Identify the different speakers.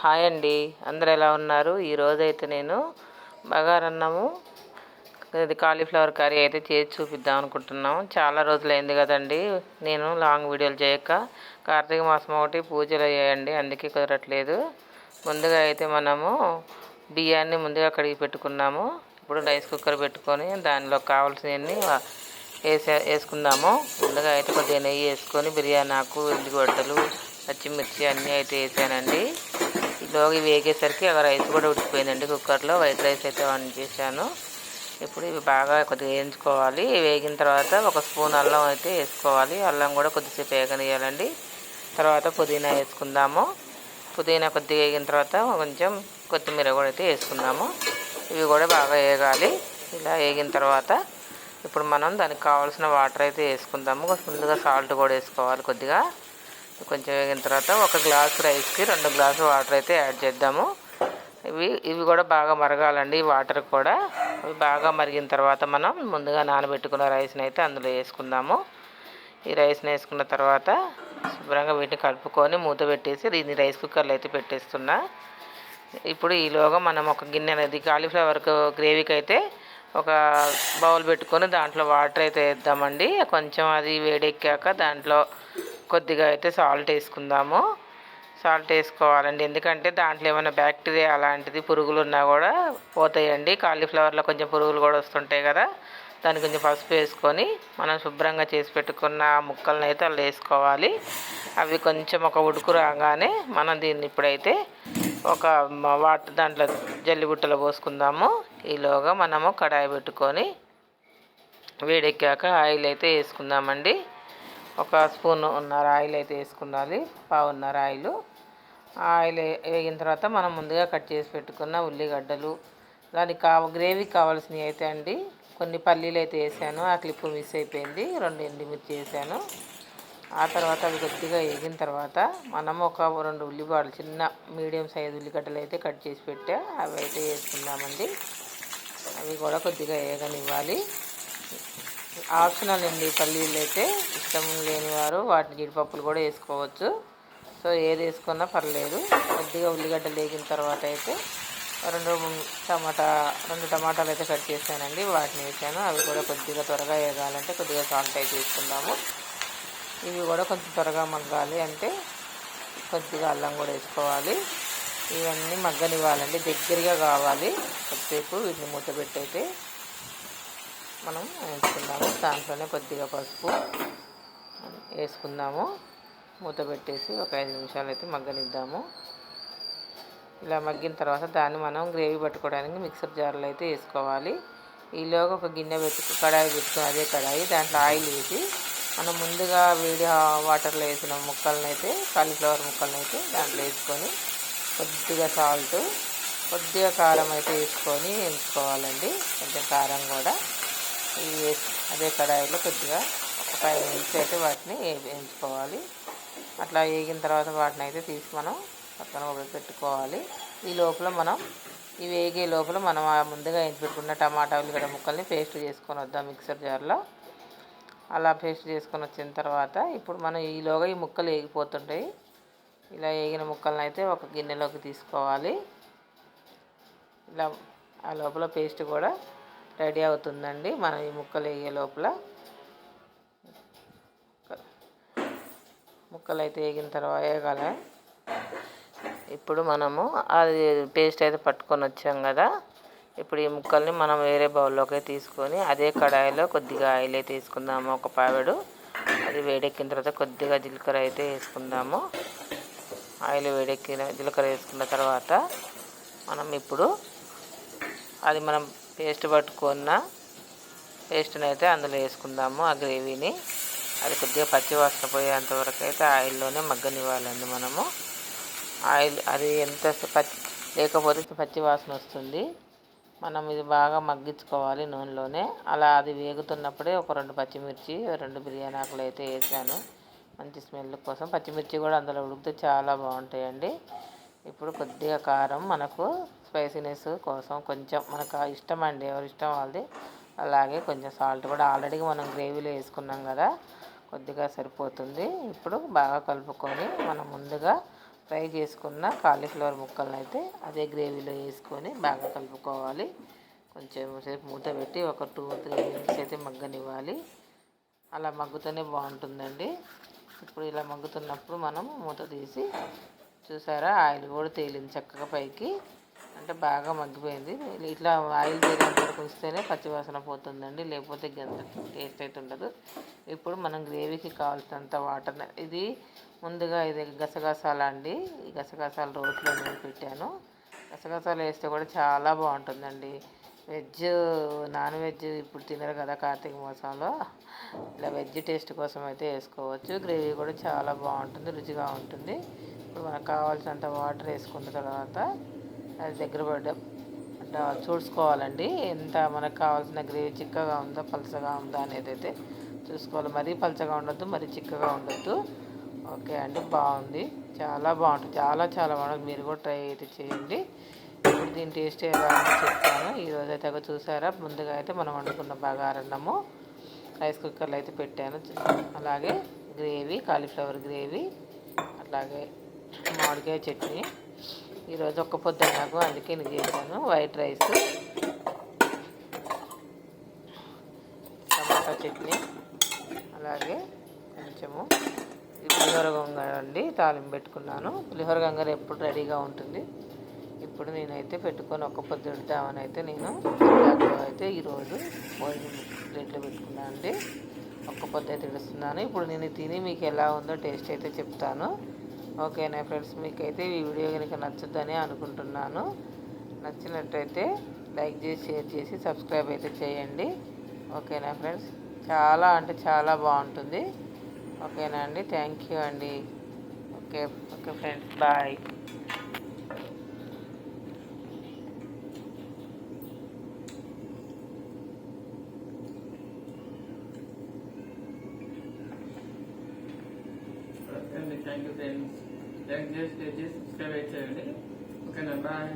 Speaker 1: Hi అండి, అందరు ఎలా ఉన్నారు? ఈరోజైతే నేను బగారన్నము, ఇది కాలీఫ్లవర్ కర్రీ అయితే చేసి చూపిద్దాం అనుకుంటున్నాం. చాలా రోజులైంది కదండి నేను లాంగ్ వీడియోలు చేయక. కార్తీక మాసం ఒకటి పూజలు అయ్యాయండి, అందుకే కుదరట్లేదు. ముందుగా అయితే మనము బియ్యాన్ని ముందుగా కడిగి పెట్టుకున్నాము. ఇప్పుడు రైస్ కుక్కర్ పెట్టుకొని దానిలో కావాల్సినవన్నీ వేసుకుందాము. ముందుగా అయితే కొద్దిగా నెయ్యి వేసుకొని బిర్యానీ ఆకు, ఉల్లిగడ్డలు, పచ్చిమిర్చి అన్నీ అయితే వేసానండి. ఈలోగా ఇవి వేగేసరికి రైస్ కూడా ఉడికిపోయిందండి. కుక్కర్లో వైట్ రైస్ అయితే ఆన్ చేశాను. ఇప్పుడు ఇవి బాగా కొద్దిగా వేయించుకోవాలి. వేగిన తర్వాత ఒక స్పూన్ అల్లం అయితే వేసుకోవాలి. అల్లం కూడా కొద్దిసేపు వేగనియాలండి. తర్వాత పుదీనా వేసుకుందాము. పుదీనా కొద్దిగా వేగిన తర్వాత కొంచెం కొత్తిమీర కూడా అయితే వేసుకుందాము. ఇవి కూడా బాగా వేగాలి. ఇలా వేగిన తర్వాత ఇప్పుడు మనం దానికి కావాల్సిన వాటర్ అయితే వేసుకుందాము. ముందుగా సాల్ట్ కూడా వేసుకోవాలి కొద్దిగా. కొంచెం వేగిన తర్వాత ఒక గ్లాసు రైస్కి 2 గ్లాసులు వాటర్ అయితే యాడ్ చేద్దాము. ఇవి కూడా బాగా మరగాలండి. ఈ వాటర్ కూడా ఇవి బాగా మరిగిన తర్వాత మనం ముందుగా నానబెట్టుకున్న రైస్ని అయితే అందులో వేసుకుందాము. ఈ రైస్ని వేసుకున్న తర్వాత శుభ్రంగా వీటిని కలుపుకొని మూత పెట్టేసి దీన్ని రైస్ కుక్కర్లో అయితే పెట్టేస్తున్నా. ఇప్పుడు ఈలోగా మనం ఒక గిన్నె అనేది కాలీఫ్లవర్ గ్రేవీకి అయితే ఒక బౌల్ పెట్టుకొని దాంట్లో వాటర్ అయితే వేద్దామండి. కొంచెం అది వేడెక్కాక దాంట్లో కొద్దిగా అయితే సాల్ట్ వేసుకుందాము. సాల్ట్ వేసుకోవాలండి, ఎందుకంటే దాంట్లో ఏమైనా బ్యాక్టీరియా అలాంటిది పురుగులు ఉన్నా కూడా పోతాయండి. కాలీఫ్లవర్లో కొంచెం పురుగులు కూడా వస్తుంటాయి కదా. దాన్ని కొంచెం పసుపు వేసుకొని మనం శుభ్రంగా చేసి పెట్టుకున్న ముక్కలను అయితే అలా వేసుకోవాలి. అవి కొంచెం ఒక ఉడుకు రాగానే మనం దీన్ని ఇప్పుడైతే ఒక వాటర్ దాంట్లో జల్లిబుట్టలో పోసుకుందాము. ఈలోగా మనము కడాయి పెట్టుకొని వేడెక్కాక ఆయిల్ అయితే వేసుకుందామండి. ఒక స్పూన్ ఉన్నర ఆయిల్ అయితే వేసుకుందాలి, పావున్నర ఆయిల్ వేగిన తర్వాత మనం ముందుగా కట్ చేసి పెట్టుకున్న ఉల్లిగడ్డలు, దానికి గ్రేవీకి కావాల్సినవి అయితే అండి కొన్ని పల్లీలు అయితే వేసాను. ఆ క్లిప్ మిస్ అయిపోయింది. 2 ఎండుమిర్చి వేసాను. ఆ తర్వాత అవి కొద్దిగా వేగిన తర్వాత మనం ఒక 2 ఉల్లిపాయలు చిన్న మీడియం సైజు ఉల్లిగడ్డలు అయితే కట్ చేసి పెట్టా, అవి అయితే వేసుకుందామండి. అవి కూడా కొద్దిగా వేగనివ్వాలి. ఆప్షనల్ అండి. పల్లీలు అయితే ఇష్టం లేనివారు వాటిని జీడిపప్పులు కూడా వేసుకోవచ్చు. సో ఏది వేసుకున్నా పర్లేదు. కొద్దిగా ఉల్లిగడ్డలు వేగిన తర్వాత అయితే 2 టమాటాలు అయితే కట్ చేశానండి, వాటిని వేసాను. అవి కూడా కొద్దిగా త్వరగా వేగాలంటే కొద్దిగా సాల్ట్ అయితే వేసుకుందాము. ఇవి కూడా కొంచెం త్వరగా మగ్గాలి అంటే కొద్దిగా అల్లం కూడా వేసుకోవాలి. ఇవన్నీ మగ్గనివ్వాలండి, దగ్గరగా కావాలి. కొద్దిసేపు వీటిని మూత పెట్టి అయితే మనం వేసుకుందాము. దాంట్లోనే కొద్దిగా పసుపు వేసుకుందాము. మూత పెట్టేసి ఒక 5 నిమిషాలు అయితే మగ్గనిద్దాము. ఇలా మగ్గిన తర్వాత దాన్ని మనం గ్రేవీ పట్టుకోవడానికి మిక్సర్ జార్లో అయితే వేసుకోవాలి. ఈలోగా ఒక గిన్నె కడాయి పెట్టుకుని అదే కడాయి దాంట్లో ఆయిల్ వేసి మనం ముందుగా వేడి వాటర్లో వేసిన ముక్కలను అయితే కాలీఫ్లవర్ ముక్కలను అయితే దాంట్లో వేసుకొని కొద్దిగా సాల్ట్, కొద్దిగా కారం అయితే వేసుకొని వేయించుకోవాలండి. కొంచెం కారం కూడా అదే కడాయిలో కొద్దిగా ఒక 5 మినిట్స్ అయితే వాటిని వేయించుకోవాలి. అట్లా వేగిన తర్వాత వాటిని అయితే తీసి మనం పక్కన పెట్టుకోవాలి. ఈ లోపల మనం ఇవి వేగే లోపల మనం ముందుగా వేయించి పెట్టుకున్న టమాటా ఉల్లిగడ్డ ముక్కల్ని పేస్ట్ చేసుకొని వద్దాం మిక్సర్ జార్లో. అలా పేస్ట్ చేసుకొని వచ్చిన తర్వాత ఇప్పుడు మనం ఈలోగా ఈ ముక్కలు వేగిపోతుంటాయి. ఇలా వేగిన ముక్కలను అయితే ఒక గిన్నెలోకి తీసుకోవాలి. ఇలా ఆ లోపల పేస్ట్ కూడా రెడీ అవుతుందండి. మనం ఈ ముక్కలు వేగే లోపల ముక్కలు అయితే వేగిన తర్వాత వేగాల. ఇప్పుడు మనము అది పేస్ట్ అయితే పట్టుకొని వచ్చాం కదా. ఇప్పుడు ఈ ముక్కల్ని మనం వేరే బౌల్లోకి తీసుకొని అదే కడాయిలో కొద్దిగా ఆయిల్ అయితే వేసుకుందాము, ఒక పావెడు. అది వేడెక్కిన తర్వాత కొద్దిగా జీలకర్ర అయితే వేసుకుందాము. ఆయిల్ వేడెక్కిన జీలకర్ర వేసుకున్న తర్వాత మనం ఇప్పుడు అది మనం పేస్ట్ పట్టుకున్న పేస్ట్ని అయితే అందులో వేసుకుందాము. ఆ గ్రేవీని అది కొద్దిగా పచ్చివాసన పోయేంత వరకు అయితే ఆయిల్లోనే మగ్గనివ్వాలండి. మనము ఆయిల్ అది ఎంత లేకపోతే పచ్చివాసన వస్తుంది. మనం ఇది బాగా మగ్గించుకోవాలి నూనెలోనే. అలా అది వేగుతున్నప్పుడే ఒక 2 పచ్చిమిర్చి, 2 బిర్యానీ ఆకులు అయితే వేసాను మంచి స్మెల్ కోసం. పచ్చిమిర్చి కూడా అందులో ఉడికితే చాలా బాగుంటాయండి. ఇప్పుడు కొద్దిగా కారం, మనకు స్పైసీనెస్ కోసం కొంచెం మనకు ఇష్టం అండి, ఎవరి ఇష్టం వాళ్ళది. అలాగే కొంచెం సాల్ట్ కూడా ఆల్రెడీ మనం గ్రేవీలో వేసుకున్నాం కదా, కొద్దిగా సరిపోతుంది. ఇప్పుడు బాగా కలుపుకొని మనం ముందుగా ఫ్రై చేసుకున్న కాలీఫ్లవర్ ముక్కలను అయితే అదే గ్రేవీలో వేసుకొని బాగా కలుపుకోవాలి. కొంచెం సేపు మూత పెట్టి ఒక 2-3 మినిట్స్ అయితే మగ్గనివ్వాలి. అలా మగ్గుతూనే బాగుంటుందండి. ఇప్పుడు ఇలా మగ్గుతున్నప్పుడు మనం మూత తీసి చూసారా, ఆయిల్ కూడా తేలింది చక్కగా పైకి, అంటే బాగా మగ్గిపోయింది. ఇట్లా ఆయిల్ తేలినంత వరకు ఉంచితేనే పచ్చివాసన పోతుందండి, లేకపోతే గంత టేస్ట్ అయితే ఉండదు. ఇప్పుడు మనం గ్రేవీకి కావాల్సినంత వాటర్, ఇది ముందుగా ఇది గసగసాలు అండి. ఈ గసగసాలు రోట్లో నేను పెట్టాను. గసగసాలు వేస్తే కూడా చాలా బాగుంటుందండి. నాన్ వెజ్ ఇప్పుడు తినరు కదా కార్తీక మాసంలో, ఇలా వెజ్ టేస్ట్ కోసం అయితే వేసుకోవచ్చు. గ్రేవీ కూడా చాలా బాగుంటుంది, రుచిగా ఉంటుంది. ఇప్పుడు మనకు కావాల్సినంత వాటర్ వేసుకున్న తర్వాత అది దగ్గర చూసుకోవాలండి. ఎంత మనకు కావాల్సిన గ్రేవీ చిక్కగా ఉందా పలచగా ఉందా అనేది అయితే చూసుకోవాలి. మరీ పలచగా ఉండొద్దు, మరీ చిక్కగా ఉండొద్దు. ఓకే అండి, బాగుంది, చాలా బాగుంటుంది, చాలా చాలా బాగుంటుంది. మీరు కూడా ట్రై అయితే చేయండి. ఇప్పుడు దీని టేస్ట్ ఎలా ఉందో చెప్తాను. ఈరోజు అయితే చూసారా, ముందుగా అయితే మనం వండుకున్న బగారన్నము రైస్ కుక్కర్లో అయితే పెట్టాను. అలాగే గ్రేవీ, కాలీఫ్లవర్ గ్రేవీ, అలాగే మామిడికాయ చట్నీ. ఈరోజు ఒక్క పొద్దు నాకు, అందుకే నేను చేశాను. వైట్ రైస్, టమాటా చట్నీ, అలాగే కొంచెము పులిహోర గంగర అండి తాలింపు పెట్టుకున్నాను. పులిహోర గంగర ఎప్పుడు రెడీగా ఉంటుంది. ఇప్పుడు నేనైతే పెట్టుకొని ఒక్క పొద్దు పెడతామని అయితే నేను అయితే ఈరోజు భోజనం ప్లేట్లో పెట్టుకున్నాను అండి. ఒక్క పొద్దు అయితే ఇడుస్తున్నాను. ఇప్పుడు నేను తిని మీకు ఎలా ఉందో టేస్ట్ అయితే చెప్తాను. ఓకేనా ఫ్రెండ్స్, మీకైతే ఈ వీడియో కనుక నచ్చుద్దని అనుకుంటున్నాను. నచ్చినట్టయితే లైక్ చేసి, షేర్ చేసి, సబ్స్క్రైబ్ అయితే చేయండి. ఓకేనా ఫ్రెండ్స్, చాలా అంటే చాలా బాగుంటుంది. ఓకేనా అండి, థ్యాంక్ యూ అండి. Okay okay friends, bye.
Speaker 2: Thank you friends. Like చేసి, షేర్ చేసి, సబ్స్క్రైబ్ చేయండి. ఓకేనా, బాయ్.